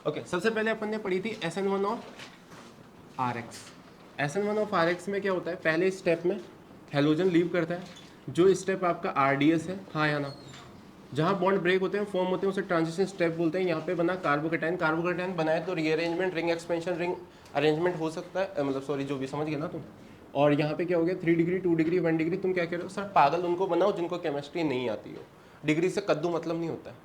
Okay, सबसे पहले अपन ने पढ़ी थी SN1 of RX। SN1 of RX में क्या होता है, पहले स्टेप में हेलोजन लीव करता है, जो स्टेप आपका RDS है, हाँ या ना, जहाँ बॉन्ड ब्रेक होते हैं फॉर्म होते हैं उसे ट्रांजिशन स्टेप बोलते हैं। यहाँ पे बना कार्बोकेटाइन, कार्बोकेटाइन बनाए तो rearrangement, ring expansion, ring arrangement हो सकता है, मतलब सॉरी जो भी समझ गए ना तुम। और यहाँ पे क्या हो गया 3 डिग्री 2 डिग्री 1 डिग्री, तुम क्या कह रहे हो सर, पागल उनको बनाओ जिनको केमिस्ट्री नहीं आती हो। डिग्री से कद्दू मतलब नहीं होता है,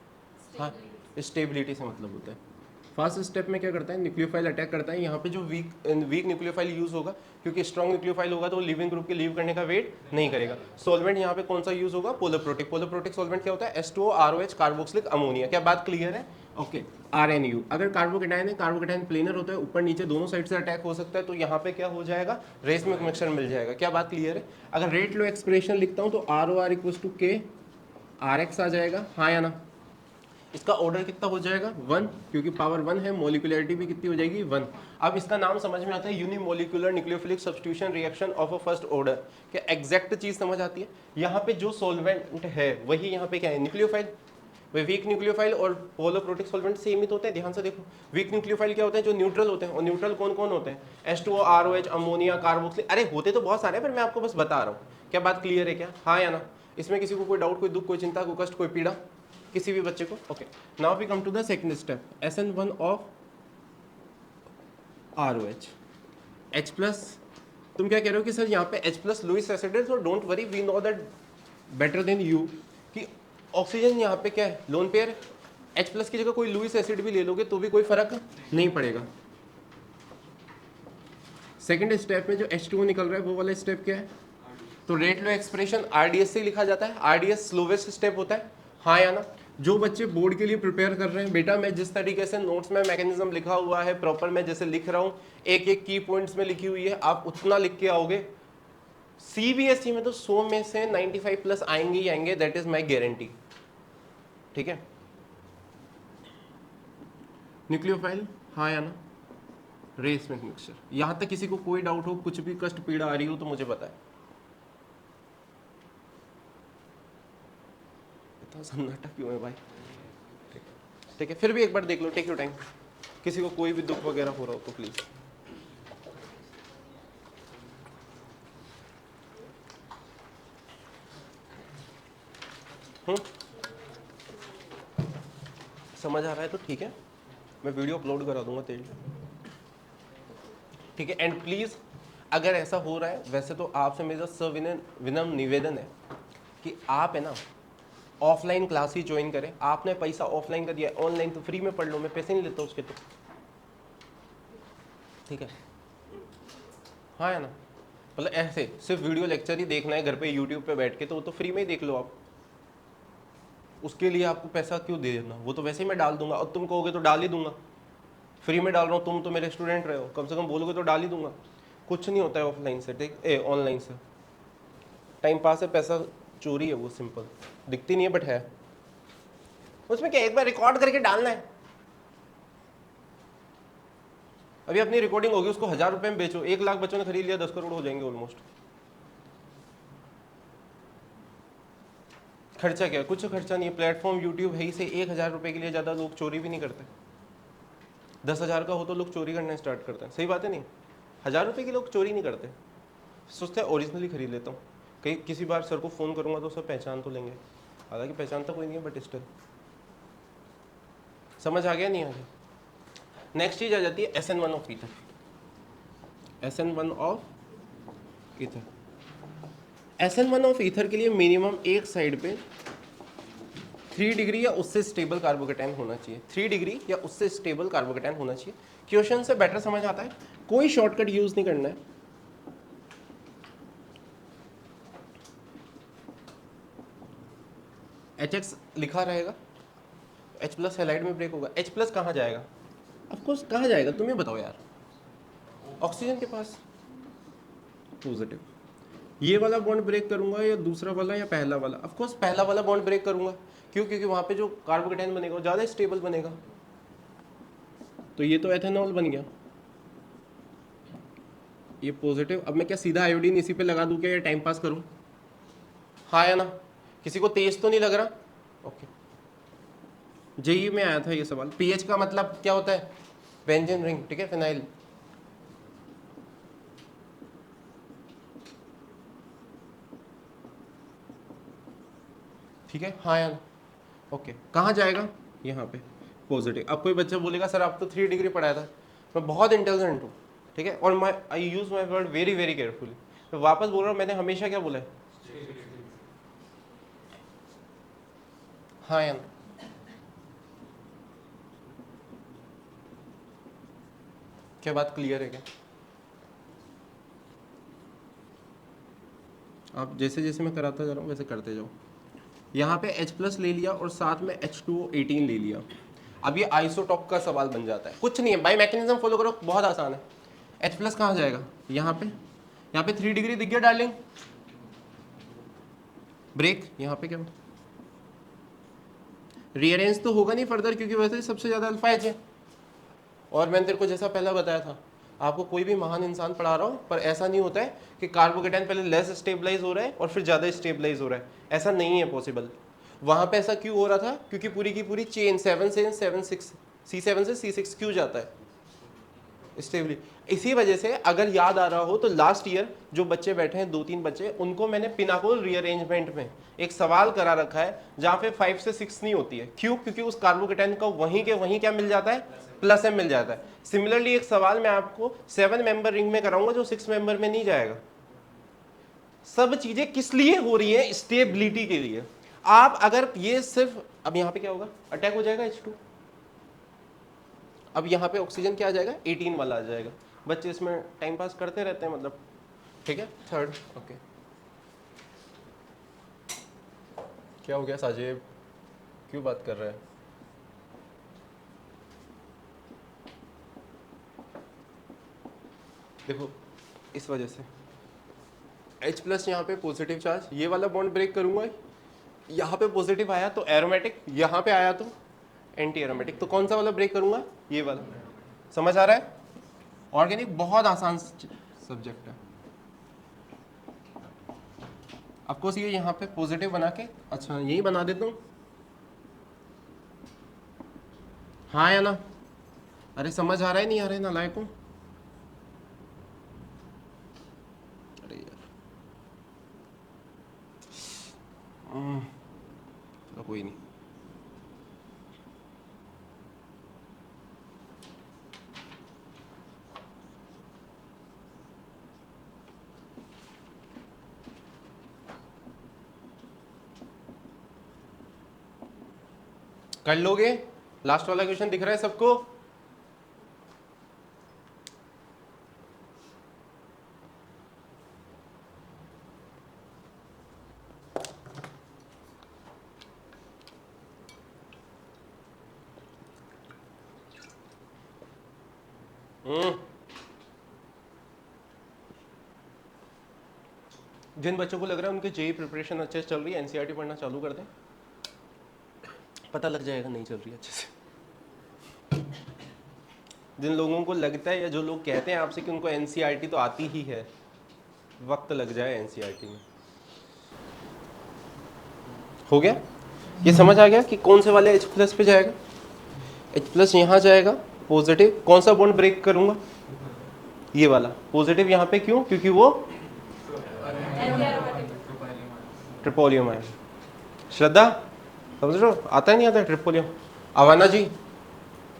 हाँ स्टेबिलिटी से मतलब होता है। फर्स्ट स्टेप में क्या करता है, न्यूक्लियोफाइल अटैक करता है। यहाँ पे जो वीक न्यूक्लियोफाइल यूज होगा, क्योंकि स्ट्रॉन्ग न्यूक्लियोफाइल होगा तो लिविंग ग्रुप के लीव करने का वेट नहीं करेगा। सॉल्वेंट यहाँ पे कौन सा यूज होगा, पोलोप्रोटिक। पोलोप्रोटिक सॉल्वेंट क्या होता है, H2O ROH कार्बोक्सिलिक अमोनिया। क्या बात क्लियर है? ओके। RNU, अगर कार्बोकेटाइन है, कार्बोकेटाइन प्लेनर होता है, ऊपर नीचे दोनों साइड से अटैक हो सकता है, तो यहाँ पे क्या हो जाएगा, रेसमिक मिक्सचर मिल जाएगा। क्या बात क्लियर है? अगर रेट लो एक्सप्रेशन लिखता हूँ तो ROR equals to K RX आ जाएगा, हाँ या ना। इसका ऑर्डर कितना हो जाएगा 1, क्योंकि पावर 1 है, मोलिकुलरिटी भी कितनी हो जाएगी 1। अब इसका नाम समझ में आता है, unimolecular nucleophilic substitution reaction of a first order. क्या एग्जैक्ट चीज समझ आती है? यहाँ पे जो सॉल्वेंट है वही यहाँ पे क्या है, न्यूक्लियोफाइल। वे वीक न्यूक्लियोफाइल और पोलोप्रोटिक सॉल्वेंट सेम ही तो होते हैं, ध्यान से देखो। वीक न्यूक्लियोफाइल क्या होते हैं, जो न्यूट्रल होते हैं, और न्यूट्रल कौन कौन होते हैं, H2O ROH अमोनिया कार्बोक्सिलिक। अरे होते तो बहुत सारे हैं, पर मैं आपको बस बता रहा हूँ। क्या बात क्लियर है क्या, हाँ या ना? इसमें किसी को कोई डाउट, कोई दुख, कोई चिंता, कोई कष्ट, कोई पीड़ा, किसी भी बच्चे को? Okay, now we come to the second step, SN1 of ROH H plus. तुम क्या कह रहे हो कि सर यहाँ पे H प्लस लुईस एसिड है, तो don't worry, we know that better than you कि ऑक्सीजन यहाँ पे क्या है, लोन पेयर है। H प्लस की जगह कोई लुईस एसिड भी ले लोगे तो भी कोई फर्क नहीं पड़ेगा। सेकंड स्टेप में जो H2O निकल रहा है वो वाला स्टेप क्या है, तो रेट लो एक्सप्रेशन RDS से लिखा जाता है। RDS स्लोवेस्ट स्टेप होता है, हाँ या ना। जो बच्चे बोर्ड के लिए प्रिपेयर कर रहे हैं, बेटा मैं जिस तरीके से नोट्स में मैकेनिज्म लिखा हुआ है प्रॉपर, मैं जैसे लिख रहा हूँ, एक एक की पॉइंट्स में लिखी हुई है, आप उतना लिख के आओगे, CBSE में तो 100 में से 95 प्लस आएंगे ही आएंगे, दैट इज माई गारंटी। ठीक है, न्यूक्लियोफाइल, हाँ या ना, रेसमिक मिक्सचर। यहां तक किसी को कोई डाउट हो, कुछ भी कष्ट पीड़ा आ रही हो तो मुझे बताए। इतना सन्नाटा क्यों है भाई? ठीक है, फिर भी एक बार देख लो, टेक योर टाइम। किसी को कोई भी दुख वगैरह हो रहा हो तो प्लीज। समझ आ रहा है तो ठीक है, मैं वीडियो अपलोड करा दूंगा तेरी। ठीक है, एंड प्लीज अगर ऐसा हो रहा है, वैसे तो आपसे मेरा विनम्र निवेदन है कि आप है ना ऑफलाइन क्लास ही ज्वाइन करें। आपने पैसा ऑफलाइन का दिया, ऑनलाइन तो फ्री में पढ़ लो, मैं पैसे नहीं लेता उसके तो। ठीक है, हाँ है ना, मतलब ऐसे सिर्फ वीडियो लेक्चर ही देखना है घर पे यूट्यूब पे बैठ के, तो वो तो फ्री में ही देख लो आप। उसके लिए आपको पैसा क्यों दे देना, वो तो वैसे ही मैं डाल दूंगा, और तुम कहोगे तो डाल ही दूंगा। फ्री में डाल रहा हूँ, तुम तो मेरे स्टूडेंट रहे हो, कम से कम बोलोगे तो डाल ही दूंगा। कुछ नहीं होता है ऑफलाइन से, ठीक ऑनलाइन से टाइम पास है, पैसा चोरी है, वो सिंपल दिखती नहीं है बट है। उसमें क्या, एक बार रिकॉर्ड करके डालना है। अभी अपनी रिकॉर्डिंग होगी, उसको 1000 रुपए में बेचो, 1 लाख बच्चों ने खरीद लिया, 10 करोड़ हो जाएंगे ऑलमोस्ट। खर्चा क्या, कुछ खर्चा नहीं है, प्लेटफॉर्म यूट्यूब है ही से। 1000 रुपए के लिए ज्यादा लोग चोरी भी नहीं करते। 10,000 का हो तो लोग चोरी करना स्टार्ट करते हैं, सही बात है नहीं? 1000 रुपए के लोग चोरी नहीं करते, सोचते हैं ओरिजिनली खरीद लेता हूँ। कहीं किसी बार सर को फोन करूंगा तो सर पहचान तो लेंगे, हालांकि पहचानता कोई नहीं है बट स्टिल। समझ आ गया नहीं आ गया? नेक्स्ट चीज आ जाती है SN1 of ether. SN1 of ether, SN1 of ether के लिए मिनिमम एक साइड पे 3 डिग्री या उससे स्टेबल कार्बोकेटाइन होना चाहिए। 3 डिग्री या उससे स्टेबल कार्बोकेटाइन होना चाहिए। क्वेश्चन से बेटर समझ आता है, कोई शॉर्टकट यूज नहीं करना है। HX लिखा रहेगा, H प्लस हेलाइड में ब्रेक होगा। H प्लस कहाँ जाएगा? ऑफकोर्स कहाँ जाएगा, तुम ही बताओ यार। ऑक्सीजन के पास, पॉजिटिव। ये वाला बॉन्ड ब्रेक करूंगा या दूसरा वाला या पहला वाला? ऑफकोर्स पहला वाला बॉन्ड ब्रेक करूंगा, क्यों? क्योंकि वहां पे जो कार्बोकेटाइन बनेगा वो ज्यादा स्टेबल बनेगा। तो ये तो एथेनॉल बन गया, ये पॉजिटिव। अब मैं क्या सीधा आयोडीन इसी पे लगा दूं क्या, या टाइम पास करूं? हाँ या ना? किसी को तेज तो नहीं लग रहा? ओके, जेई में आया था ये सवाल। पीएच का मतलब क्या होता है? बेंजीन रिंग, ठीक है, फिनाइल। ठीक है, हाँ या ओके। कहाँ जाएगा? यहाँ पे पॉजिटिव। अब कोई बच्चा बोलेगा सर आप तो 3 डिग्री पढ़ाया था। मैं बहुत इंटेलिजेंट हूँ, ठीक है, और I use my word very very carefully. तो वापस बोल रहा हूँ, मैंने हमेशा क्या बोला है? हाँ या ना? क्या बात क्लियर है क्या? आप जैसे जैसे मैं कराता जा रहा हूँ वैसे करते जाओ। यहाँ पे H+ ले लिया और साथ में H2O18 ले लिया। अब ये आइसोटॉप का सवाल बन जाता है। कुछ नहीं है, बाई मैकेनिज्म फॉलो करो, बहुत आसान है। H+ कहाँ जाएगा? यहाँ पे 3 डिग्री दिख गया डार्लिंग। ब्रेक यहाँ पे क्या रीअरेंज तो होगा नहीं फर्दर, क्योंकि वैसे ही सबसे ज़्यादा अल्फा H है। और मैंने तेरे को जैसा पहला बताया था, आपको कोई भी महान इंसान पढ़ा रहा हूँ, पर ऐसा नहीं होता है कि कार्बोकेटाइन पहले लेस स्टेबलाइज हो रहा है और फिर ज़्यादा स्टेबलाइज हो रहा है। ऐसा नहीं है पॉसिबल। वहाँ पे ऐसा क्यों हो रहा था? क्योंकि पूरी की पूरी चेन 7 से 7 6 C7 से C6 क्यों जाता है स्टेबली। इसी वजह से अगर याद आ रहा हो तो लास्ट ईयर जो बच्चे बैठे हैं 2-3 बच्चे, उनको मैंने पिनाकोल रीअरेंजमेंट में एक सवाल करा रखा है जहाँ पे 5 से 6 नहीं होती है। क्यों? क्योंकि उस कार्बोकेटाइन का वहीं के वहीं क्या मिल जाता है? +M मिल जाता है। सिमिलरली एक सवाल मैं आपको 7 मेंबर रिंग में कराऊंगा जो 6 मेंबर में नहीं जाएगा। सब चीजें किस लिए हो रही है? स्टेबिलिटी के लिए। आप अगर ये सिर्फ, अब यहाँ पे क्या होगा? अटैक हो जाएगा H2। अब यहाँ पे ऑक्सीजन क्या आ जाएगा? 18 वाला आ जाएगा। बच्चे इसमें टाइम पास करते रहते हैं, मतलब, ठीक है। Third, okay. क्या हो गया साजेब, क्यों बात कर रहे हैं? देखो इस वजह से H+ यहाँ पे पॉजिटिव चार्ज, ये वाला बॉन्ड ब्रेक करूंगा, यहाँ पे पॉजिटिव आया तो एरोमेटिक, यहाँ पे आया तो एंटी एरोमेटिक। तो कौन सा वाला ब्रेक करूंगा? ये वाला। समझ आ रहा है? ऑर्गेनिक बहुत आसान सब्जेक्ट है। आपको ये यहाँ पे पॉजिटिव बना के, अच्छा यही बना देता हूँ, हाँ या ना? अरे समझ आ रहा है नहीं आ रहा है नालायक को? अरे यार चलो कोई नहीं। कर लोगे? लास्ट वाला क्वेश्चन दिख रहा है सबको? जिन बच्चों को लग रहा है उनकी जेई प्रिपरेशन अच्छे से चल रही है, एनसीईआरटी पढ़ना चालू कर दें, पता लग जाएगा नहीं चल रही अच्छे से। जिन लोगों को लगता है या जो लोग कहते हैं आपसे कि उनको एनसीईआरटी तो आती ही है, वक्त लग जाए एनसीईआरटी में। हो गया? ये समझ आ गया कि कौन से वाले H+ पे जाएगा? H+ यहाँ जाएगा पॉजिटिव। कौन सा बॉन्ड ब्रेक करूंगा? ये वाला पॉजिटिव यहाँ पे। क्यों? क्योंकि वो ट्रिपोलियम है। श्रद्धा समझ रहे हो? आता है नहीं आता है ट्रिपोलियम? अवाना जी,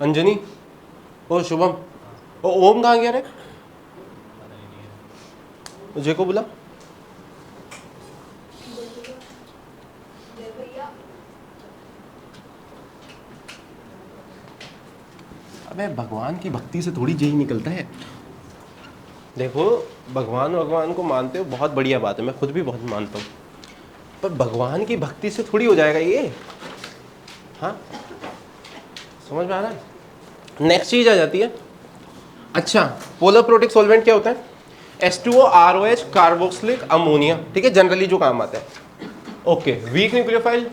अंजनी, ओ शुभम, ओ ओम कहाँ गया रे? जे को बुला। अबे भगवान की भक्ति से थोड़ी जेई निकलता है। देखो भगवान को मानते हो, बहुत बढ़िया बात है, मैं खुद भी बहुत मानता हूँ, पर भगवान की भक्ति से थोड़ी हो जाएगा ये। हाँ समझ में आ रहा है? नेक्स्ट चीज आ जाती है, अच्छा पोलर प्रोटिक सॉल्वेंट क्या होता है? H2O ROH कार्बोक्सिलिक अमोनिया, ठीक है, जनरली जो काम आता है। ओके, वीक न्यूक्लियोफाइल,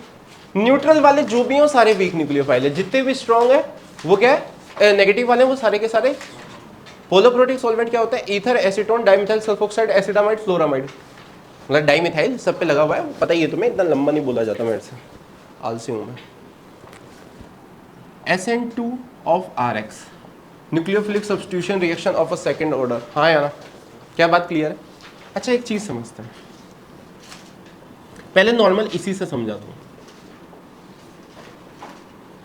न्यूट्रल वाले जो भी हैं वो सारे वीक न्यूक्लियोफाइल है, जितने भी स्ट्रॉन्ग है वो क्या है? नेगेटिव वाले वो सारे के सारे। पोलर प्रोटिक सॉल्वेंट क्या होता है? Ether, acetone, dimethyl sulfoxide, acetamide, fluoramide. मतलब डाइमिथाइल सब पे लगा हुआ है, पता ही है तुम्हें, इतना लंबा नहीं बोला जाता मेरे से, आलसी हूँ मैं। SN2 of RX, nucleophilic substitution reaction of a second order. हाँ या ना, क्या बात क्लियर है? अच्छा एक चीज समझते हैं, पहले नॉर्मल इसी से समझा दूँ।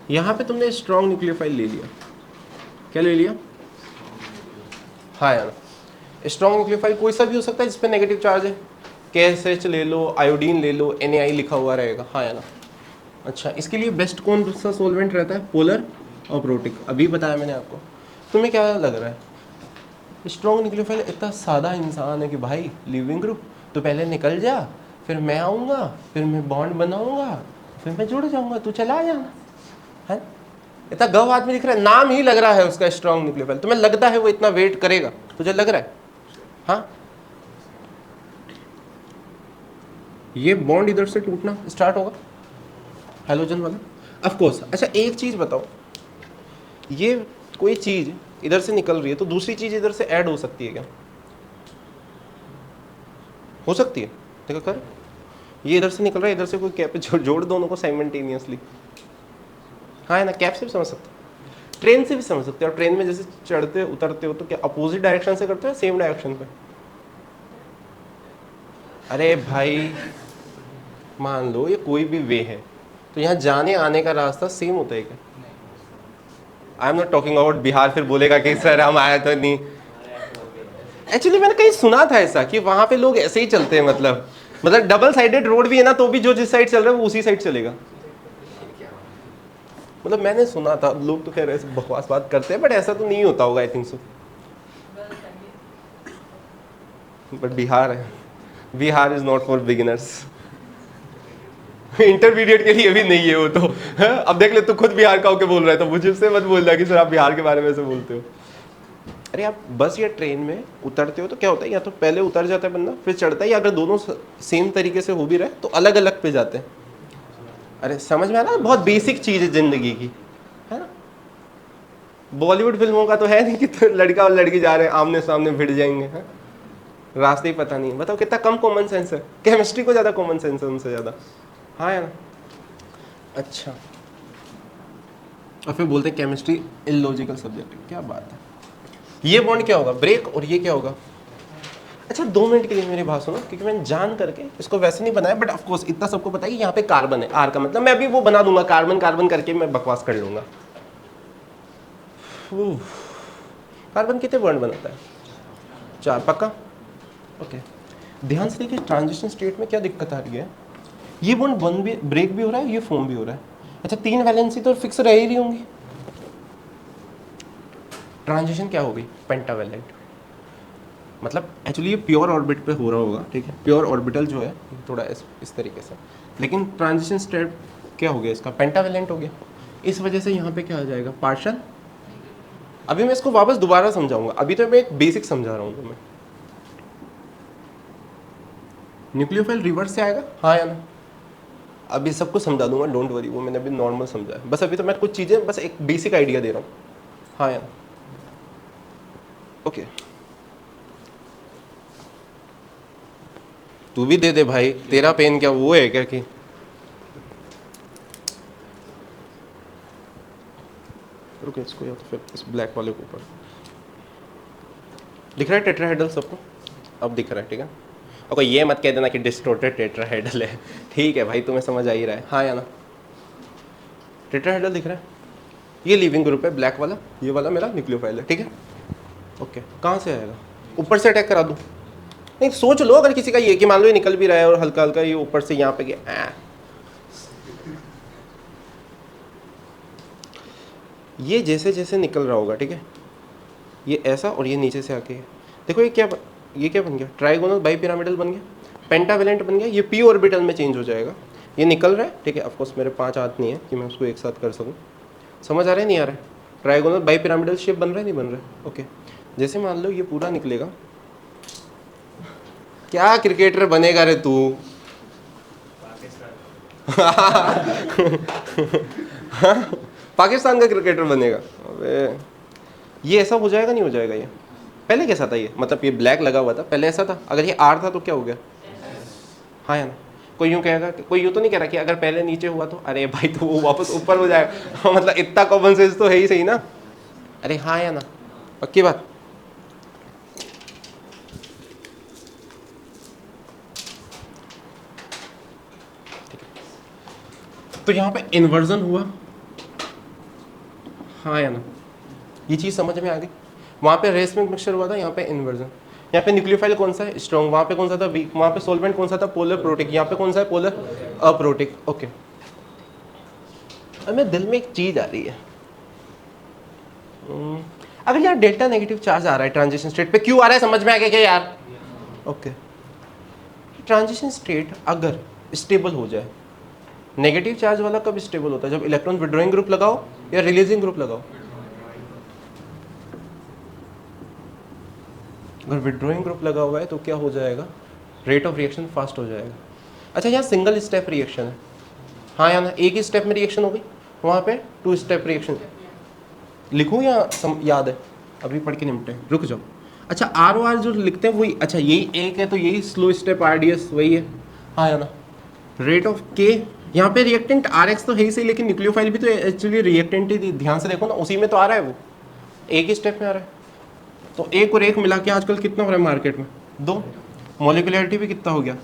यहाँ पे तुमने स्ट्रॉन्ग न्यूक्लियोफाइल ले लिया, क्या ले लिया? हाँ या ना, स्ट्रॉन्ग न्यूक्लियोफाइल कोई सा भी हो सकता है जिसपे नेगेटिव चार्ज है, KSH ले लो, आयोडीन ले लो, NaI लिखा हुआ रहेगा। हाँ या ना? अच्छा, इसके लिए बेस्ट कौन सा सोलवेंट रहता है? पोलर और प्रोटिक, अभी बताया मैंने आपको। तुम्हें क्या लग रहा है स्ट्रॉन्ग न्यूक्लियोफाइल इतना सादा इंसान है कि भाई लिविंग ग्रुप तो पहले निकल जा, फिर मैं आऊँगा, फिर मैं बॉन्ड बनाऊँगा, फिर मैं जुड़ जाऊँगा, तू चला जाना है? इतना गव आदमी दिख रहा है, नाम ही लग रहा है उसका स्ट्रॉन्ग न्यूक्लियोफाइल, तुम्हें लगता है वो इतना वेट करेगा? तुझे लग रहा है? हाँ, ये बॉन्ड इधर से टूटना स्टार्ट होगा हेलोजन वाला, ऑफ कोर्स। अच्छा एक चीज बताओ, ये कोई चीज इधर से निकल रही है तो दूसरी चीज इधर से ऐड हो सकती है क्या? हो सकती है, देखो कर, ये इधर से निकल रहा है, इधर से कोई कैप जोड़ दोनों को साइमल्टेनियसली। हाँ है ना, कैप से भी समझ सकते हो, ट्रेन से भी समझ सकते हो। और ट्रेन में जैसे चढ़ते उतरते हो तो क्या अपोजिट डायरेक्शन से करते हो, सेम डायरेक्शन पे? अरे भाई मान लो ये कोई भी वे है तो यहाँ जाने आने का रास्ता सेम होता है क्या? I am not talking about Bihar, फिर बोलेगा कि सर हम आया तो नहीं। एक्चुअली मैंने कहीं सुना था ऐसा कि वहां पे लोग ऐसे ही चलते हैं, मतलब डबल साइडेड रोड भी है ना, तो भी जो जिस साइड चल रहा है वो उसी साइड चलेगा। मतलब मैंने सुना था, लोग तो खैर ऐसे बकवास बात करते हैं, बट ऐसा तो नहीं होता होगा, I think so. But Bihar है, Bihar is not for beginners. Intermediate के लिए भी नहीं है वो तो। अब देख ले, तू खुद बिहार का होके बोल रहा है, तो मुझे से मत बोल रहा कि सर आप बिहार के बारे में ऐसे बोलते हो। अरे आप बस या ट्रेन में उतरते हो तो क्या होता है, या तो पहले उतर जाता है बंदा फिर चढ़ता है, या अगर दोनों सेम तरीके से हो भी रहे तो अलग अलग पे जाते हैं। अरे समझ में आ रहा है, बहुत बेसिक चीज है जिंदगी की, है ना? बॉलीवुड फिल्मों का तो है नहीं कि तो लड़का और लड़की जा रहे हैं आमने सामने भिड़ जाएंगे, है? रास्ते ही पता नहीं। बताओ कितना कम कॉमन सेंस है, केमिस्ट्री को ज्यादा कॉमन सेंस है उनसे ज्यादा। हाँ है ना? अच्छा, और फिर बोलते हैं केमिस्ट्री इलॉजिकल सब्जेक्ट है, क्या बात है। ये बॉन्ड क्या होगा? ब्रेक, और ये क्या होगा? अच्छा 2 मिनट के लिए मेरी बात सुनो, क्योंकि मैंने जान करके इसको वैसे नहीं बनाया, बट ऑफ कोर्स इतना सबको पता है कि यहाँ पे कार्बन है, आर का मतलब मैं अभी वो बना दूंगा, कार्बन कार्बन करके मैं बकवास कर लूंगा। कार्बन कितने बॉन्ड बनाता है? 4, पक्का? ओके, ध्यान से देखिए ट्रांजिशन स्टेट में क्या दिक्कत आ रही है, ये बॉन्ड बन भी, ब्रेक भी हो रहा है, ये फॉर्म भी हो रहा है। अच्छा 3 वैलेंसी तो फिक्स रह ही रही होंगी, ट्रांजिशन क्या होगी? पेंटावैलेंट। मतलब एक्चुअली ये प्योर ऑर्बिट पे हो रहा होगा, ठीक है, प्योर ऑर्बिटल जो है थोड़ा इस तरीके से, लेकिन ट्रांजिशन स्टेट क्या हो गया इसका? पेंटावैलेंट हो गया। इस वजह से यहाँ पे क्या आ जाएगा? पार्शियल। अभी मैं इसको वापस दोबारा समझाऊंगा, अभी तो मैं एक बेसिक समझा रहा हूँ तुम्हें। न्यूक्लियोफाइल रिवर्स से आएगा, हाँ या ना? अभी सबको समझा दूंगा, डोंट वरी, वो मैंने अभी नॉर्मल समझा है, बस अभी तो मैं कुछ चीज़ें बस एक बेसिक आइडिया दे रहा हूँ। हाँ या ना? ओके, तू भी दे दे भाई, तेरा पेन क्या वो है क्या कि रुको इसको, या तो फिर इस ब्लैक वाले के ऊपर दिख रहा है टेट्राहेड्रल सबको? अब दिख रहा है, ठीक है। और ये मत कह देना कि डिस्टोर्टेड टेट्राहेड्रल है, ठीक है भाई, तुम्हें समझ आ ही रहा है। हाँ या ना? टेट्राहेड्रल दिख रहा है, ये लिविंग ग्रुप है ब्लैक वाला, ये वाला मेरा न्यूक्लियोफाइल है, ठीक है। ओके, कहाँ से आएगा? ऊपर से अटैक करा दूँ? नहीं, सोच लो अगर किसी का ये कि मान लो ये निकल भी रहा है और हल्का हल्का ये ऊपर से यहाँ पे गया, ये जैसे जैसे निकल रहा होगा, ठीक है, ये ऐसा, और ये नीचे से आके देखो ये क्या बन गया? ट्राइगोनल बाई पिरामिडल बन गया, पेंटावेलेंट बन गया, ये पी ऑर्बिटल में चेंज हो जाएगा, ये निकल रहा है, ठीक है। ऑफकोर्स मेरे 5 हाथ नहीं है कि मैं उसको एक साथ कर सकूँ, समझ आ रहा है नहीं आ रहा है? ट्राइगोनल बाई पिरामिडल शेप बन रहा है नहीं बन रहा है? ओके, जैसे मान लो ये पूरा निकलेगा, क्या क्रिकेटर बनेगा रे तू? पाकिस्तान का क्रिकेटर बनेगा? अबे ये ऐसा हो जाएगा नहीं हो जाएगा? ये पहले कैसा था? ये मतलब ये ब्लैक लगा हुआ था, पहले ऐसा था, अगर ये आर था तो क्या हो गया? हाँ या ना? कोई यूँ कहेगा, कोई यूँ तो नहीं कह रहा कि अगर पहले नीचे हुआ तो अरे भाई तो वो वापस ऊपर हो जाएगा मतलब इतना कॉमन सेंस तो है ही सही ना। अरे हाँ या ना, पक्की बात। तो यहाँ पे इन्वर्जन हुआ, हाँ या ना, ये चीज़ समझ में आ गई। वहाँ पे रेसमिक मिक्सचर हुआ था, यहाँ पे इन्वर्जन। यहाँ पे न्यूक्लियोफाइल कौन सा है, स्ट्रॉन्ग, वहाँ पे कौन सा था, वीक। वहाँ पे सोल्वेंट कौन सा था, पोलर प्रोटिक, यहाँ पे कौन सा है, पोलर अप्रोटिक। ओके, अब मेरे दिल में एक चीज़ आ रही है, अगर यहाँ डेल्टा नेगेटिव चार्ज आ रहा है ट्रांजिशन स्टेट पे, क्यों आ रहा है, समझ में आ गया क्या यार? ओके, ट्रांजिशन स्टेट अगर स्टेबल हो जाए, नेगेटिव चार्ज वाला कब स्टेबल होता है, जब इलेक्ट्रॉन विड्रॉइंग ग्रुप लगाओ या रिलीजिंग ग्रुप लगाओ। अगर विड्रॉइंग ग्रुप लगा हुआ है तो क्या हो जाएगा, रेट ऑफ रिएक्शन फास्ट हो जाएगा। अच्छा, यहाँ सिंगल स्टेप रिएक्शन है, हाँ या ना, एक ही स्टेप में रिएक्शन हो गई, वहाँ पे 2 स्टेप रिएक्शन। लिखूँ या याद है, अभी पढ़ के निपटे, रुक जाओ। अच्छा, आर ओ आर जो लिखते हैं वही, अच्छा यही एक है तो यही slow step R D S वही है, हाँ या ना। रेट ऑफ के, यहाँ पे रिएक्टेंट आर एक्स तो है ही सही, लेकिन न्यूक्लियोफाइल भी तो एक्चुअली रिएक्टेंट ही, ध्यान से देखो ना, उसी में तो आ रहा है, वो एक ही स्टेप में आ रहा है। तो एक और एक मिला के आजकल कितना हो रहा है मार्केट में, 2। मॉलिक्यूलरिटी भी कितना हो गया,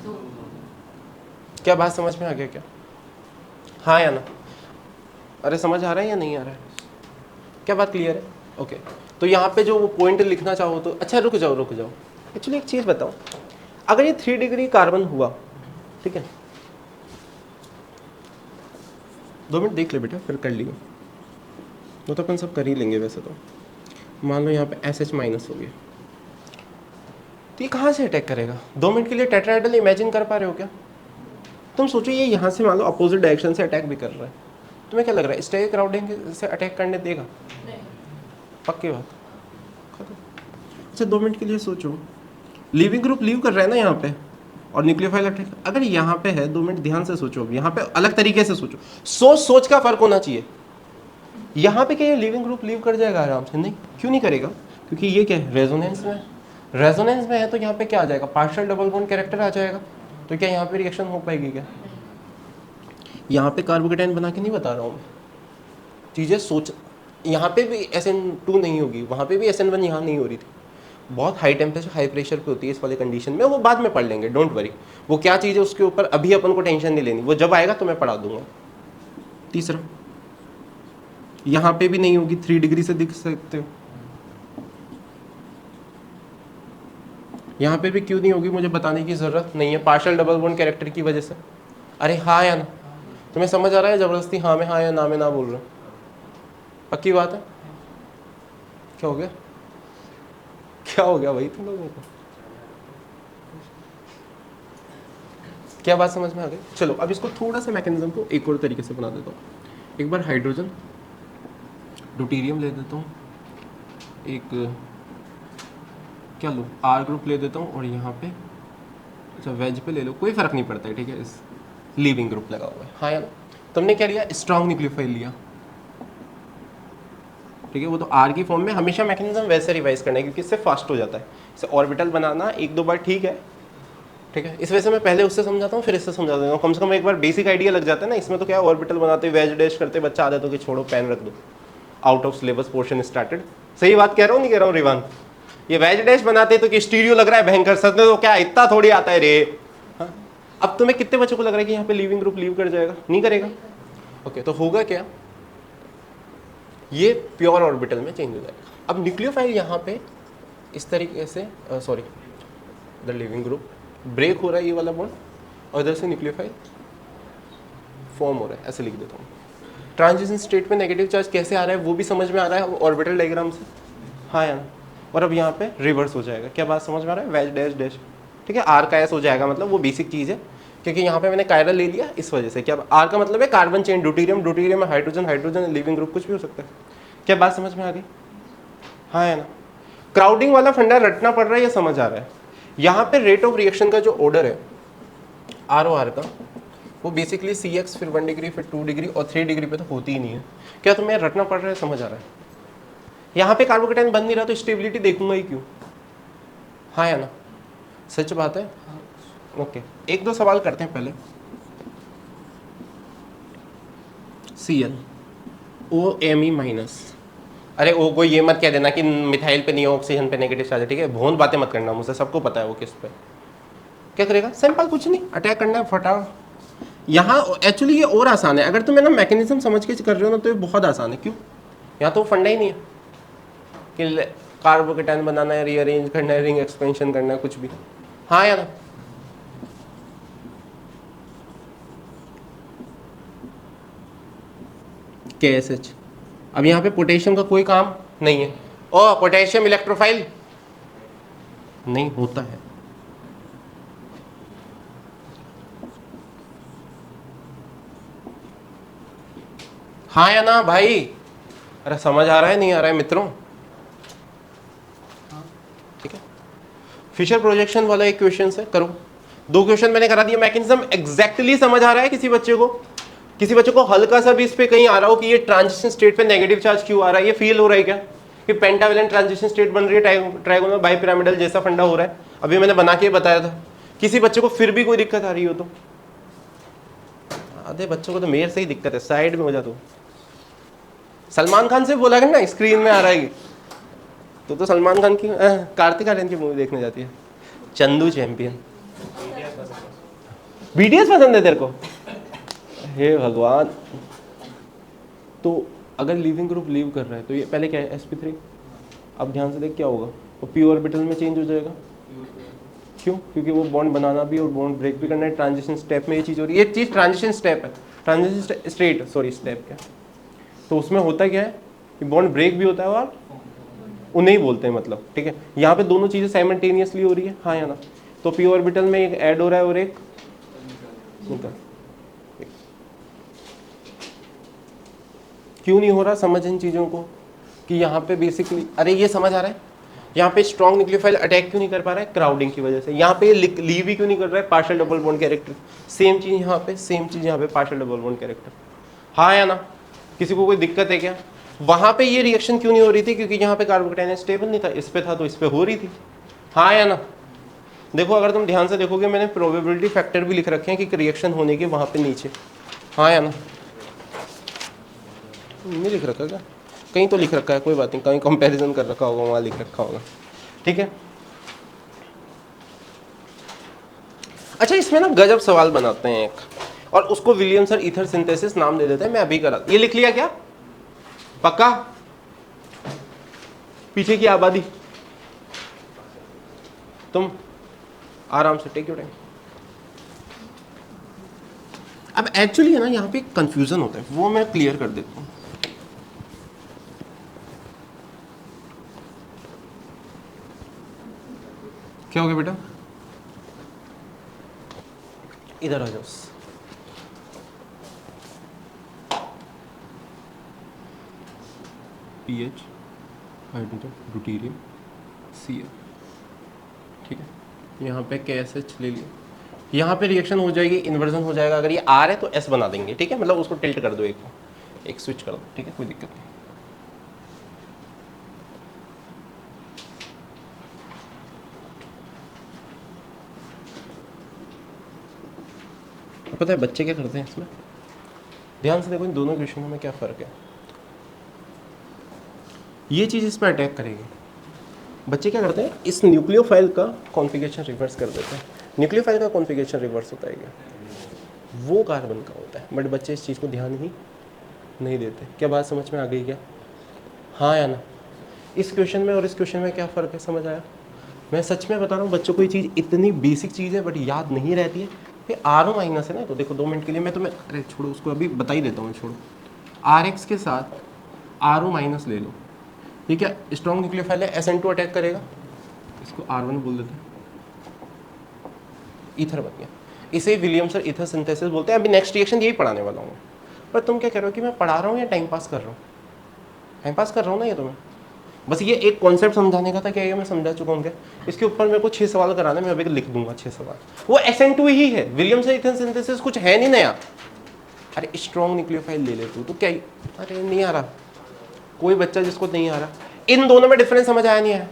क्या बात समझ में आ गया क्या, हाँ या ना? अरे समझ आ रहा है या नहीं आ रहा है, क्या बात क्लियर है? ओके, तो यहाँ पे जो वो पॉइंट लिखना चाहो तो, अच्छा रुक जाओ एक्चुअली एक चीज़ बताओ, अगर ये 3 डिग्री कार्बन हुआ, ठीक है, 2 मिनट देख ले बेटा, फिर कर लियो, वो तो अपन सब कर ही लेंगे वैसे तो। मान लो यहाँ पे SH माइनस हो गया, तो ये कहाँ से अटैक करेगा? 2 मिनट के लिए टेट्राहेड्रल इमेजिन कर पा रहे हो क्या? तुम सोचो ये यहाँ से मान लो अपोजिट डायरेक्शन से अटैक भी कर रहा है, तुम्हें क्या लग रहा है स्टेरिक क्राउडिंग से अटैक करने देगा? पक्की बात। अच्छा 2 मिनट के लिए सोचो, लीविंग ग्रुप लीव कर रहा है ना यहाँ पे, और न्यूक्लियोफाइल अटैक अगर यहाँ पे है, 2 मिनट ध्यान से सोचो, यहाँ पे अलग तरीके से सोचो, सोच का फर्क होना चाहिए। यहाँ पे क्या ये लीविंग ग्रुप लीव कर जाएगा आराम से? नहीं, क्यों नहीं करेगा? क्योंकि ये क्या है, रेजोनेंस में है, तो यहाँ पे क्या आ जाएगा, पार्शियल डबल बॉन्ड कैरेक्टर आ जाएगा। तो क्या यहाँ पे रिएक्शन हो पाएगी क्या? यहाँ पे कार्बोकेटाइन बना के नहीं बता रहा हूँ मैं, चीज़ें सोच। यहाँ पे भी SN2 नहीं होगी, वहाँ पे भी SN1 यहाँ नहीं हो रही थी, बहुत हाई टेम्परेचर हाई प्रेशर पे होती है इस वाले कंडीशन में, वो बाद में पढ़ लेंगे, डोंट वरी। वो क्या चीज़ है उसके ऊपर अभी अपन को टेंशन नहीं लेनी, वो जब आएगा तो मैं पढ़ा दूंगा। तीसरा, यहाँ पे भी नहीं होगी, 3 डिग्री से दिख सकते हो, यहाँ पे भी क्यों नहीं होगी मुझे बताने की ज़रूरत नहीं है, पार्शियल डबल बॉन्ड कैरेक्टर की वजह से। अरे हाँ या ना, तुम्हें समझ आ रहा है? ज़बरदस्ती हाँ में हाँ या ना में ना बोल रहा हूँ, पक्की बात है? क्या हो गया, क्या हो गया भाई तुम लोगों को, क्या बात समझ में आ गई? चलो अब इसको थोड़ा सा मैकेनिज्म को एक और तरीके से बना देता हूँ। एक बार हाइड्रोजन ड्यूटेरियम ले देता हूँ, एक क्या लो आर ग्रुप ले देता हूँ, और यहाँ पे अच्छा वेज पे ले लो, कोई फ़र्क नहीं पड़ता है, ठीक है, इस लीविंग ग्रुप लगा हुआ है, हाँ यार। तुमने क्या लिया, स्ट्रॉन्ग न्यूक्लियोफाइल लिया, ठीक है, वो तो आर की फॉर्म में। हमेशा मैकेनिज्म वैसे रिवाइज करना है क्योंकि इससे फास्ट हो जाता है, इसे ऑर्बिटल बनाना 1-2 बार ठीक है, ठीक है, इस वजह से मैं पहले उससे समझाता हूँ फिर इससे समझा देता हूँ, कम से कम एक बार बेसिक आइडिया लग जाता है ना। इसमें तो क्या ऑर्बिटल बनाते वेज डैश करते बच्चा आदत हो कि छोड़ो पेन रख दो, out of syllabus portion started. सही बात कह रहा हूँ नहीं कह रहा हूँ रिवान? ये वेज डैश बनाते तो कि स्टीरियो लग रहा है भयंकर, सच में तो क्या इतना थोड़ी आता है रे। हाँ? अब तुम्हें कितने बच्चों को लग रहा है कि यहाँ पे लीविंग ग्रुप लीव कर जाएगा? नहीं करेगा। ओके, तो होगा क्या, ये प्योर ऑर्बिटल में चेंज हो जाएगा। अब न्यूक्लियोफाइल यहाँ पे इस तरीके से sorry the leaving group break हो रहा है ये वाला बॉन्ड, और इधर से न्यूक्लियोफाइल फॉर्म हो रहा है, ऐसे लिख देता हूँ। ट्रांजिशन स्टेट में नेगेटिव चार्ज कैसे आ रहा है वो भी समझ में आ रहा है ऑर्बिटल डायग्राम से, हाँ यार। और अब यहाँ पे रिवर्स हो जाएगा, क्या बात समझ में आ रहा है, वैज डैश डैश, ठीक है, आर का एस हो जाएगा, मतलब वो बेसिक चीज़ है क्योंकि यहाँ पे मैंने कायरल ले लिया इस वजह से। क्या आर का मतलब है कार्बन चेन, ड्यूटेरियम, ड्यूटेरियम में हाइड्रोजन, हाइड्रोजन लिविंग ग्रुप कुछ भी हो सकता है। क्या बात समझ में आ गई, हाँ है ना? क्राउडिंग वाला फंडा रटना पड़ रहा है, ये समझ आ रहा है। यहाँ पे रेट ऑफ रिएक्शन का जो ऑर्डर है आर ओ आर का, वो बेसिकली CX फिर 1 डिग्री फिर 2 डिग्री और 3 डिग्री पे तो होती ही नहीं है। क्या तुम्हें रटना पड़ रहा है, समझ आ रहा है? यहाँ पे कार्बोकेटाइन बन नहीं रहा तो स्टेबिलिटी देखूंगा ही क्यों, हाँ या ना? सच बात है। ओके, 1-2 सवाल करते हैं पहले। Cl OMe minus. अरे ओ को ये मत कह देना कि मिथाइल पे नहीं, ऑक्सीजन पे नेगेटिव चार्ज है, ठीक है, भोंद बातें मत करना मुझसे, सबको पता है वो किस पे क्या करेगा। सिंपल, कुछ नहीं, अटैक करना है, फटाओ। यहाँ एक्चुअली ये और आसान है, अगर तुम ना मैकेनिज्म समझ के कर रहे हो ना तो ये बहुत आसान है। क्यों? यहाँ तो फंडा ही नहीं है कि कार्बोकेटायन बनाना है, रीअरेंज करना है, रिंग एक्सपेंशन करना है, कुछ भी। हाँ या ना? KSH। अब यहाँ पे पोटेशियम का कोई काम नहीं है। ओ पोटेशियम इलेक्ट्रोफाइल नहीं होता है। हाँ या ना भाई? अरे समझ आ रहा है नहीं आ रहा है मित्रों? ठीक है, फिशर प्रोजेक्शन वाला एक क्वेश्चन है, करो। 2 क्वेश्चन मैंने करा दिया। मैकेनिज्म एग्जैक्टली समझ आ रहा है किसी बच्चे को? किसी बच्चे को हल्का सा भी इस पे कहीं आ रहा हो कि ये ट्रांजिशन स्टेट पे नेगेटिव चार्ज क्यों आ रहा है? ये फील हो रहा है क्या कि पेंटावेलेंट ट्रांजिशन स्टेट बन रही है, ट्रायगोनल बाइपिरामिडल जैसा फंडा हो रहा है? अभी मैंने बना के बताया था। किसी बच्चे को फिर भी कोई दिक्कत आ रही हो तो? आधे बच्चों को तो मेरे से ही दिक्कत है, साइड में हो जा तू। सलमान खान से बोला कर ना, स्क्रीन में आ रहा है तो सलमान खान की कार्तिक आर्यन की मूवी देखने जाती है। चंदू चैंपियन। BTS पसंद है तेरे को? हे भगवान। तो अगर लीविंग ग्रुप लीव कर रहा है तो ये पहले क्या है? sp3। अब ध्यान से देख क्या होगा, वो p ऑर्बिटल में चेंज हो जाएगा। क्यों? क्योंकि वो बॉन्ड बनाना भी और बॉन्ड ब्रेक भी करना है। ट्रांजिशन स्टेप में ये चीज़ हो रही है। ये चीज़ ट्रांजिशन स्टेप है, ट्रांजिशन स्टेट, सॉरी स्टेप क्या। तो उसमें होता क्या है कि बॉन्ड ब्रेक भी होता है और उन्हें ही बोलते हैं, मतलब ठीक है। यहाँ पे दोनों चीज़ें साइमल्टेनियसली हो रही है, हाँ या ना? तो p ऑर्बिटल में एक ऐड हो रहा है और एक निकल। क्यों नहीं हो रहा? समझ इन चीज़ों को कि यहाँ पे बेसिकली, अरे ये समझ आ रहा है, यहाँ पे स्ट्रॉन्ग न्यूक्लियोफाइल अटैक क्यों नहीं कर पा रहा है? क्राउडिंग की वजह से। यहाँ पे लीव ही क्यों नहीं कर रहा है? Partial double bond character. Same चीज़ यहाँ पे, सेम चीज़ यहाँ पे, पार्शियल डबल बॉन्ड कैरेक्टर। हाँ या ना? किसी को कोई दिक्कत है क्या? वहाँ पे ये रिएक्शन क्यों नहीं हो रही थी? क्योंकि यहाँ पे कार्बोकेटायन स्टेबल नहीं था, इस पे था तो इस पे हो रही थी। हाँ या ना? देखो अगर तुम ध्यान से देखोगे, मैंने प्रोबेबिलिटी फैक्टर भी लिख रखे हैं कि रिएक्शन होने के वहाँ पे नीचे। हाँ या ना? नहीं लिख रखा क्या? कहीं तो लिख रखा है, कोई बात नहीं, कहीं कंपैरिजन कर रखा होगा, वहाँ लिख रखा होगा, ठीक है। अच्छा, इसमें ना गजब सवाल बनाते हैं एक, और उसको विलियमसन ईथर सिंथेसिस नाम दे देते हैं। मैं अभी करा, ये लिख लिया क्या? पक्का? पीछे की आबादी तुम आराम से टेक योर टाइम। अब एक्चुअली है ना, यहाँ पे कंफ्यूजन होता है, वो मैं क्लियर कर देता हूँ। क्या हो गया बेटा? इधर आ जाओ। पीएच, हाइड्रोजन, ड्यूटेरियम, Cl, ठीक है। यहाँ पे KSH ले लिया। यहाँ पे रिएक्शन हो जाएगी, इन्वर्जन हो जाएगा। अगर ये R है तो S बना देंगे, ठीक है, मतलब उसको टिल्ट कर दो, एक स्विच कर दो, ठीक है, कोई दिक्कत नहीं। पता है बच्चे क्या करते हैं इसमें? ध्यान से देखो इन दोनों क्वेश्चनों में क्या फ़र्क है। ये चीज़ इस पर अटैक करेगी। बच्चे क्या करते हैं, इस न्यूक्लियोफाइल का कॉन्फ़िगरेशन रिवर्स कर देते हैं। न्यूक्लियोफाइल का कॉन्फ़िगरेशन रिवर्स होता है क्या? वो कार्बन का होता है, बट बच्चे इस चीज़ को ध्यान ही नहीं देते। क्या बात समझ में आ गई क्या? हाँ या ना? इस क्वेश्चन में और इस क्वेश्चन में क्या फ़र्क है, समझ आया? मैं सच में बता रहा हूँ, बच्चों को ये चीज़ इतनी बेसिक चीज़ है बट याद नहीं रहती है। ये RO माइनस है ना, तो देखो 2 मिनट के लिए मैं तुम्हें, अरे छोड़ो उसको, अभी बता ही देता हूँ, छोड़ो। RX के साथ RO माइनस ले लो, ये क्या स्ट्रॉन्ग न्यूक्लियोफाइल है, SN2 अटैक करेगा, इसको R1 बोल देते हैं, ईथर बन गया। इसे विलियमसन ईथर सिंथेसिस बोलते हैं। अभी नेक्स्ट रिएक्शन यही पढ़ाने वाला हूँ। पर तुम क्या कह रहे हो कि मैं पढ़ा रहा हूँ या टाइम पास कर रहा हूँ? टाइम पास कर रहा हूँ ना ये तुम्हें, बस ये एक कॉन्सेप्ट समझाने का था। क्या ये मैं समझा चुका हूँ क्या? इसके ऊपर मेरे को 6 सवाल कराने, मैं अभी लिख दूंगा 6 सवाल। वो SN2 ही है, विलियमसन ईथर सिंथेसिस कुछ है नहीं नया। अरे स्ट्रॉन्ग न्यूक्लियोफाइल ले ले तू, तो क्या? अरे नहीं आ रहा, कोई बच्चा जिसको नहीं आ रहा। इन दोनों में डिफरेंस समझ आया नहीं आया?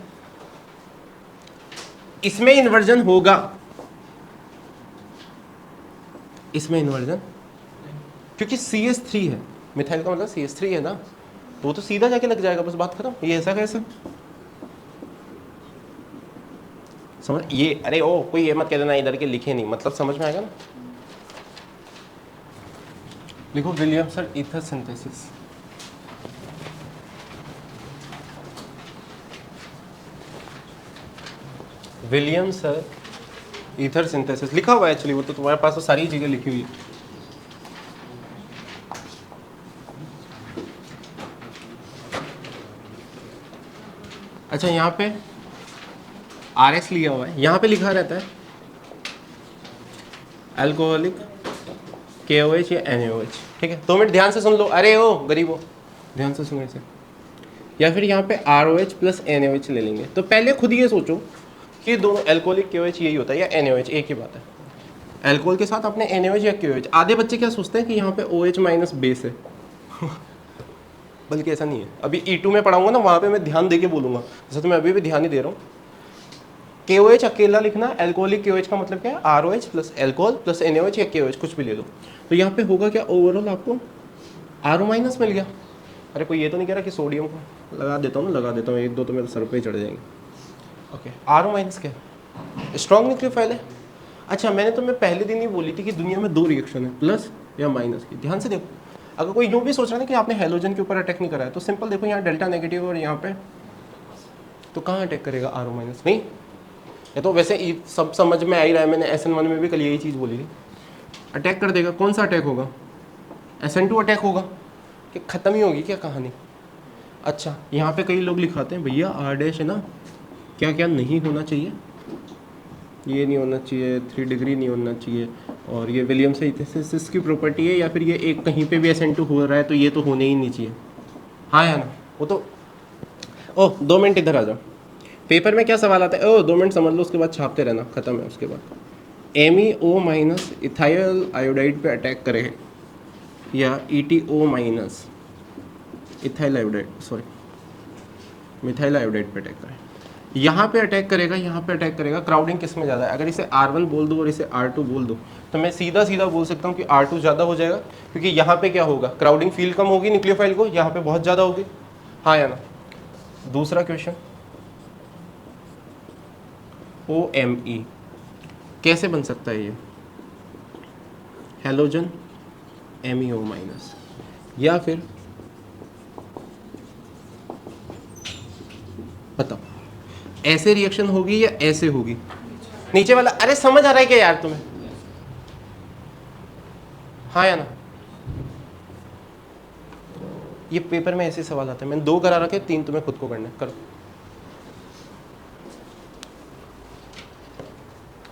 इसमें इन्वर्जन होगा, इसमें इन्वर्जन, क्योंकि CH3 है, मिथाइल का मतलब CH3 है ना, तो वो तो सीधा जाके लग जाएगा, बस बात खत्म। ये ऐसा कैसे समझ ये, अरे ओ कोई ये मत कह देना इधर के लिखे नहीं, मतलब समझ में आएगा ना। लिखो William sir ether synthesis. William sir ether synthesis लिखा हुआ है एक्चुअली, वो तो तुम्हारे पास तो सारी चीजें लिखी हुई है। अच्छा यहाँ पे RS लिया हुआ है, यहाँ पे लिखा रहता है अल्कोहलिक KOH या NaOH, ठीक है। 2 मिनट ध्यान से सुन लो, अरे ओ गरीबो ध्यान से सुनो इसे। या फिर यहाँ पे ROH प्लस NaOH ले लेंगे। तो पहले खुद ये सोचो कि दोनों अल्कोहलिक KOH यही होता है या NaOH, एक ही बात है। अल्कोहल के साथ अपने NaOH या KOH। आधे बच्चे क्या सोचते हैं कि यहाँ पे OH माइनस बेस है बल्कि ऐसा नहीं है। अभी E2 में पढ़ाऊंगा ना, वहाँ पे मैं ध्यान दे के बोलूँगा, जैसे तो मैं अभी भी ध्यान ही दे रहा हूँ। KOH अकेला लिखना, अल्कोहलिक KOH का मतलब क्या है, ROH plus alcohol plus NaOH या KOH कुछ भी ले लो। तो यहाँ पे होगा क्या, ओवरऑल आपको RO माइनस मिल गया। अरे कोई ये तो नहीं कह रहा कि सोडियम को लगा देता हूँ ना, लगा देता हूँ, 1-2 तो मेरे सर पे ही चढ़ जाएंगे। ओके, RO माइनस क्या है, स्ट्रॉन्ग न्यूक्लियोफाइल है। अच्छा मैंने तुम्हें पहले दिन ही बोली थी कि दुनिया में 2 रिएक्शन है, प्लस या माइनस की। ध्यान से देखो, अगर कोई यूँ भी सोच रहा है ना कि आपने हेलोजन के ऊपर अटैक नहीं करा है, तो सिंपल देखो, यहाँ डेल्टा नेगेटिव और यहाँ पे तो कहाँ अटैक करेगा, RO माइनस नहीं। ये तो वैसे सब समझ में आ ही रहा है, मैंने SN1 में भी कल यही चीज़ बोली थी। अटैक कर देगा, कौन सा अटैक होगा, SN2 अटैक होगा, कि ख़त्म ही होगी क्या कहानी। अच्छा यहाँ पे कई लोग लिखाते हैं भैया R' है ना, क्या क्या नहीं होना चाहिए, ये नहीं होना चाहिए, 3 डिग्री नहीं होना चाहिए, और ये विलियम सिंथेसिस की प्रॉपर्टी है, या फिर ये एक कहीं पे भी SN2 हो रहा है तो ये तो होने ही नहीं चाहिए। हाँ या ना, वो तो ओह 2 मिनट इधर आ जाओ। पेपर में क्या सवाल आता है, ओह 2 मिनट समझ लो, उसके बाद छापते रहना, खत्म है। उसके बाद MEO माइनस इथाइल आयोडाइड पे अटैक करे या ETO minus ethyl iodide, sorry methyl iodide पे अटैक करे, यहाँ पे अटैक करेगा, यहाँ पे अटैक करेगा। क्राउडिंग किस में ज़्यादा है, अगर इसे R1 बोल दो और इसे R2 बोल दो तो मैं सीधा सीधा बोल सकता हूँ कि R2 ज़्यादा हो जाएगा, क्योंकि यहाँ पे क्या होगा, क्राउडिंग फील कम होगी न्यूक्लियोफाइल को, यहाँ पे बहुत ज़्यादा होगी। हाँ या ना। दूसरा क्वेश्चन, OMe कैसे बन सकता है, ये हेलोजन MEO माइनस, या फिर बताओ ऐसे रिएक्शन होगी या ऐसे होगी, नीचे वाला। अरे समझ आ रहा है क्या यार तुम्हें, हाँ या ना। ये पेपर में ऐसे सवाल आते हैं, मैंने 2 करा रखे, 3 तुम्हें खुद को करना है, करो।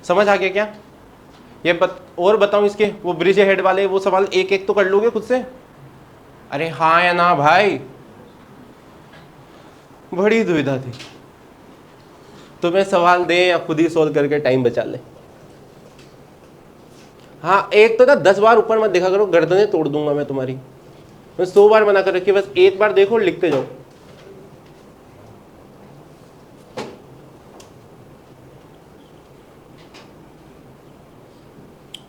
समझ आ गया क्या ये और बताऊं इसके, वो ब्रिज हेड वाले वो सवाल एक एक तो कर लोगे खुद से। अरे हाँ या ना भाई, बड़ी दुविधा थी, तुम्हें सवाल दें या खुद ही सोल्व करके टाइम बचा ले। हाँ एक तो ना 10 बार ऊपर मत देखा करो, गर्दनें तोड़ दूंगा मैं तुम्हारी। मैं 100 बार मना कर रखी, बस एक बार देखो और लिखते जाओ।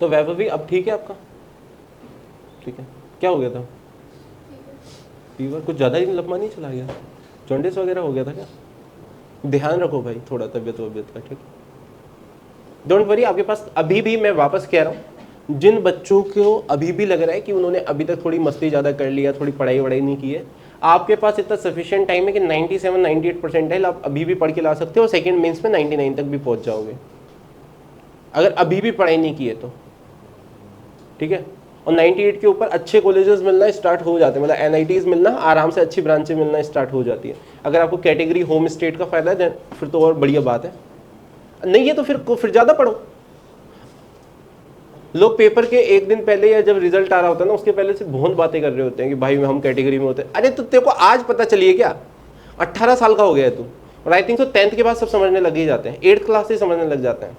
तो वैभवी अब ठीक है आपका, ठीक है। क्या हो गया था, फीवर कुछ ज़्यादा ही लंबा नहीं चला गया, जॉन्डिस वगैरह हो गया था क्या, ध्यान रखो भाई थोड़ा तबियत का, ठीक। डोंट वरी, आपके पास अभी भी, मैं वापस कह रहा हूँ, जिन बच्चों को अभी भी लग रहा है कि उन्होंने अभी तक थोड़ी मस्ती ज़्यादा कर लिया, थोड़ी पढ़ाई वढ़ाई नहीं की है, आपके पास इतना सफिशिएंट टाइम है कि 97-98% आप अभी भी पढ़ के ला सकते हो, सेकेंड मेंस में 99 तक भी पहुँच जाओगे, अगर अभी भी पढ़ाई नहीं की है तो, ठीक है। और 98 के ऊपर अच्छे कॉलेजेस मिलना स्टार्ट हो जाते हैं, मतलब NITs मिलना आराम से, अच्छी ब्रांचें मिलना स्टार्ट हो जाती है। अगर आपको कैटेगरी होम स्टेट का फायदा है फिर तो और बढ़िया बात है, नहीं है तो फिर ज़्यादा पढ़ो। लोग पेपर के एक दिन पहले या जब रिजल्ट आ रहा होता है ना, उसके पहले से बहुत बातें कर रहे होते हैं कि भाई हम कैटेगरी में होते हैं। अरे तो तेरे को आज पता चलिए क्या, 18 साल का हो गया है तू, और आई थिंक सो 10th के बाद सब समझने लग ही जाते हैं, 8th क्लास से समझने लग जाते हैं,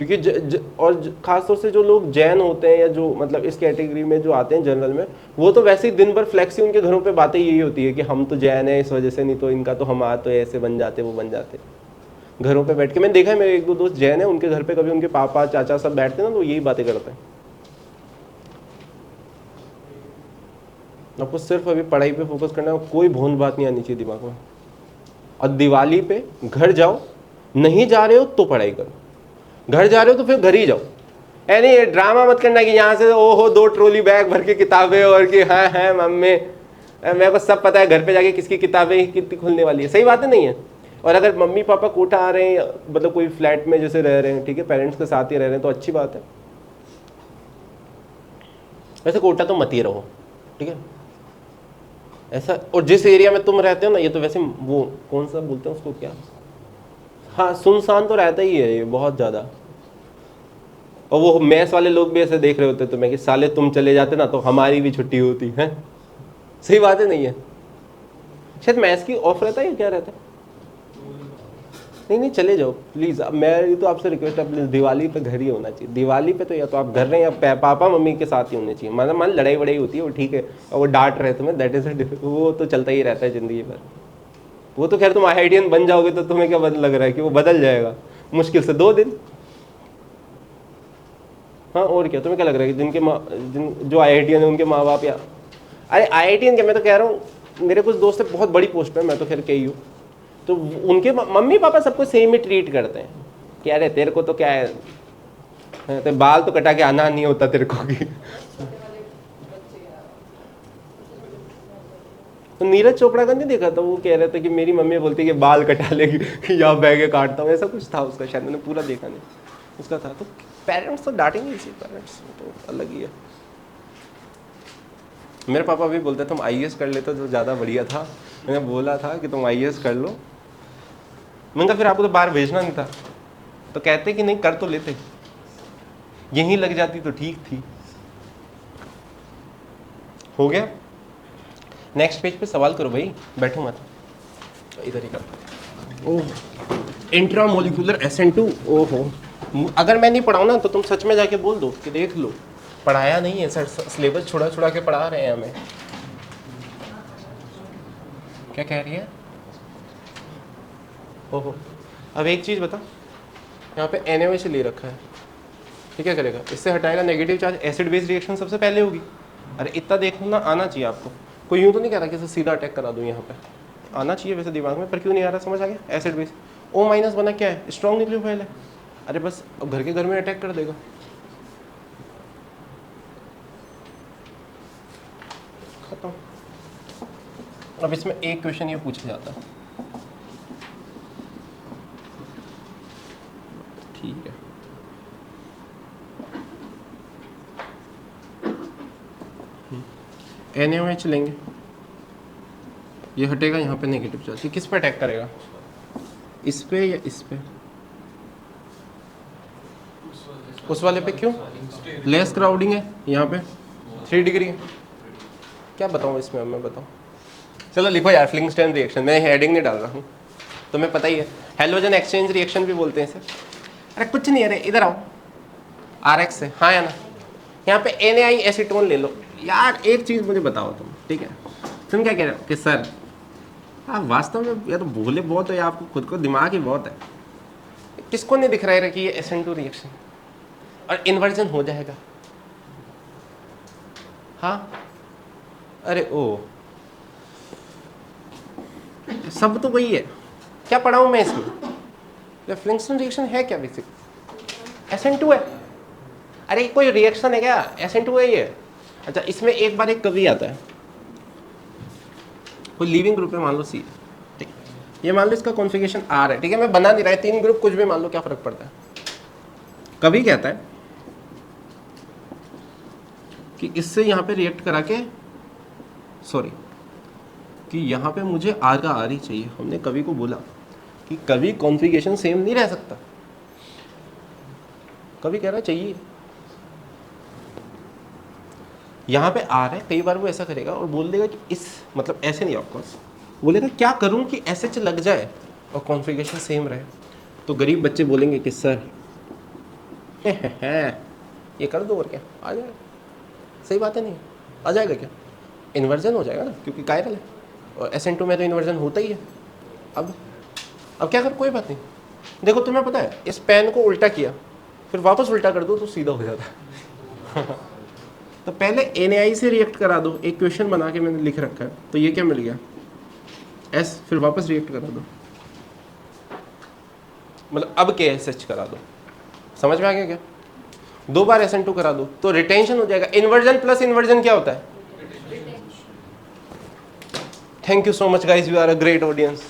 क्योंकि और खासतौर से जो लोग जैन होते हैं या जो मतलब इस कैटेगरी में जो आते हैं जनरल में, वो तो वैसे ही दिन भर फ्लेक्सी, उनके घरों पे बातें यही होती है कि हम तो जैन है इस वजह से, नहीं तो इनका तो हम तो ऐसे बन जाते वो बन जाते। घरों पे बैठ के मैंने देखा है, मेरे 1-2 दोस्त जैन है, उनके घर पे कभी उनके पापा चाचा सब बैठते हैं ना, तो यही बातें करते हैं। आपको सिर्फ अभी पढ़ाई पे फोकस करना है, कोई भोन बात नहीं आनी चाहिए दिमाग में। और दिवाली पे घर जाओ, नहीं जा रहे हो तो पढ़ाई करो, घर जा रहे हो तो फिर घर ही जाओ। नहीं ये ड्रामा मत करना कि यहाँ से ओहो 2 ट्रॉली बैग भर के किताबें और कि हाँ है मम्मी मेरे को सब पता है घर पे जाके किसकी किताबें कितनी खुलने वाली है। सही बात है नहीं है। और अगर मम्मी पापा कोटा आ रहे हैं, मतलब कोई फ्लैट में जैसे रह रहे हैं, ठीक है, पेरेंट्स के साथ ही रह रहे हैं तो अच्छी बात है। वैसे कोटा तो मत ही रहो, ठीक है ऐसा। और जिस एरिया में तुम रहते हो ना, ये तो वैसे वो कौन सा बोलते हैं उसको, क्या, हाँ सुनसान तो रहता ही है ये बहुत ज़्यादा। और वो मैथ्स वाले लोग भी ऐसे देख रहे होते तुम्हें कि साले तुम चले जाते ना तो हमारी भी छुट्टी होती है। सही बात है नहीं है। शायद मैथ्स की ऑफ रहता है या क्या रहता है। नहीं नहीं चले जाओ प्लीज़। अब मेरी तो आपसे रिक्वेस्ट है प्लीज़, दिवाली पे घर ही होना चाहिए। दिवाली पे तो या तो आप घर रहे या पापा मम्मी के साथ ही होने चाहिए। मतलब मान लड़ाई वड़ाई होती है वो ठीक है, और वो डांट रहे तुम्हें, दैट इज वो तो चलता ही रहता है ज़िंदगी भर। वो तो खैर तुम IITian बन जाओगे तो तुम्हें क्या बदल लग रहा है कि वो बदल जाएगा, मुश्किल से 2 दिन। हाँ और क्या, तुम्हें क्या लग रहा है कि जो IITian है उनके माँ बाप, या अरे IITian क्या, मैं तो कह रहा हूँ मेरे कुछ दोस्त है बहुत बड़ी पोस्ट पे, मैं तो खैर कही हूँ, तो उनके मम्मी पापा सबको सेम ही ट्रीट करते हैं कि अरे तेरे को तो क्या है, तो बाल तो कटा के आना नहीं होता तेरे को कि तो नीरज चोपड़ा का नहीं देखा था, वो कह रहे थे कि मेरी मम्मी बोलती है कि बाल कटा लेगी या बैगे काटता हूँ, ऐसा कुछ था उसका, शायद मैंने पूरा देखा नहीं उसका था। तो पेरेंट्स तो डांटेंगे इसी, पेरेंट्स तो अलग ही है। मेरे पापा भी बोलते तुम IAS कर लेते तो ज़्यादा बढ़िया था। मैंने बोला था कि तुम IAS कर लो, मैंने कहा फिर आपको तो बाहर भेजना नहीं था। तो कहते कि नहीं कर तो लेते, यहीं लग जाती तो ठीक थी। हो गया, नेक्स्ट पेज पे सवाल करो भाई, बैठो मत, इधर ही कर। ओह इंट्रामोलिकुलर SN2, ओहो अगर मैं नहीं पढ़ाऊँ ना तो तुम सच में जाके बोल दो कि देख लो पढ़ाया नहीं है सर, सिलेबस छुड़ा छुड़ा के पढ़ा रहे हैं हमें। क्या कह रही है? ओहो अब एक चीज़ बता, यहाँ पे NaOH ले रखा है, ठीक है करेगा, इससे हटाएगा negative charge, acid base reaction सबसे पहले होगी। अरे इतना देखना आना चाहिए आपको, कोई यूँ तो नहीं कह रहा कि इसे सीधा अटैक करा दूँ, यहाँ पे आना चाहिए वैसे दिमाग में, पर क्यों नहीं आ रहा समझ आ गया। एसिड बेस O- बना क्या है, स्ट्रॉन्ग न्यूक्लियोफाइल है। अरे बस अब घर के घर में अटैक कर देगा, खत्म। अब इसमें एक क्वेश्चन ये पूछा जाता है, ठीक है NaOH लेंगे, ये हटेगा यहाँ पे नेगेटिव चार्ज, ये किस पे अटैक करेगा, इस पे या इस पे, उस वाले पे। क्यों? लेस क्राउडिंग है यहाँ पे, 3 डिग्री है। क्या बताऊँ इसमें, अब मैं बताऊँ, चलो लिखो यार फ्लिंगस्टेन रिएक्शन, मैं हेडिंग नहीं डाल रहा हूँ, तुम्हें पता ही है। हेलोजन एक्सचेंज रिएक्शन भी बोलते हैं इसे। अरे कुछ नहीं, अरे इधर आओ, RX से, हाँ या ना, यहाँ पे NaI एसीटोन ले लो। यार एक चीज़ मुझे बताओ तुम, ठीक है तुम क्या कह रहे हो कि सर आप वास्तव में या तो भोले बहुत हो या आपको खुद को दिमाग ही बहुत है। किसको नहीं दिख रहा है कि ये SN2 रिएक्शन और इन्वर्जन हो जाएगा। हाँ अरे ओ सब तो वही है, क्या पढ़ाऊँ मैं इसमें। फ्लिंगस्टन रिएक्शन है क्या, बेसिक SN2 है। अरे कोई रिएक्शन है क्या, SN2 है ये। अच्छा इसमें एक बार एक कभी आता है, कोई लिविंग ग्रुप है मान लो C, ठीक, ये मान लो इसका कॉन्फ़िगरेशन R है, ठीक है, मैं बना नहीं रहा है, 3 ग्रुप कुछ भी मान लो, क्या फर्क पड़ता है। कभी कहता है कि इससे यहाँ पे रिएक्ट करा के, सॉरी कि यहाँ पे मुझे R का R ही चाहिए। हमने कभी को बोला कि कभी कॉन्फ़िगरेशन सेम नहीं रह सकता, कभी कह रहा चाहिए यहाँ पे R है। कई बार वो ऐसा करेगा और बोल देगा कि इस मतलब ऐसे नहीं, ऑफकोर्स बोलेगा क्या करूँ कि SH लग जाए और कॉन्फ़िगरेशन सेम रहे। तो गरीब बच्चे बोलेंगे कि सर ये कर दो और क्या आ जाएगा। सही बात है नहीं, आ जाएगा क्या, इन्वर्जन हो जाएगा ना, क्योंकि कायरल है और SN2 में तो इन्वर्जन होता ही है। अब क्या कर, कोई बात नहीं। देखो तुम्हें पता है इस पेन को उल्टा किया फिर वापस उल्टा कर दो तो सीधा हो जाता है। तो पहले NaI से रिएक्ट करा दो, एक क्वेश्चन बना के मैंने लिख रखा है, तो ये क्या मिल गया S, फिर वापस रिएक्ट करा दो, मतलब अब KSH करा दो, समझ में आ गया क्या? 2 बार SN2 करा दो तो रिटेंशन हो जाएगा। इन्वर्जन प्लस इन्वर्जन क्या होता है? Thank you so much guys, you are a great audience.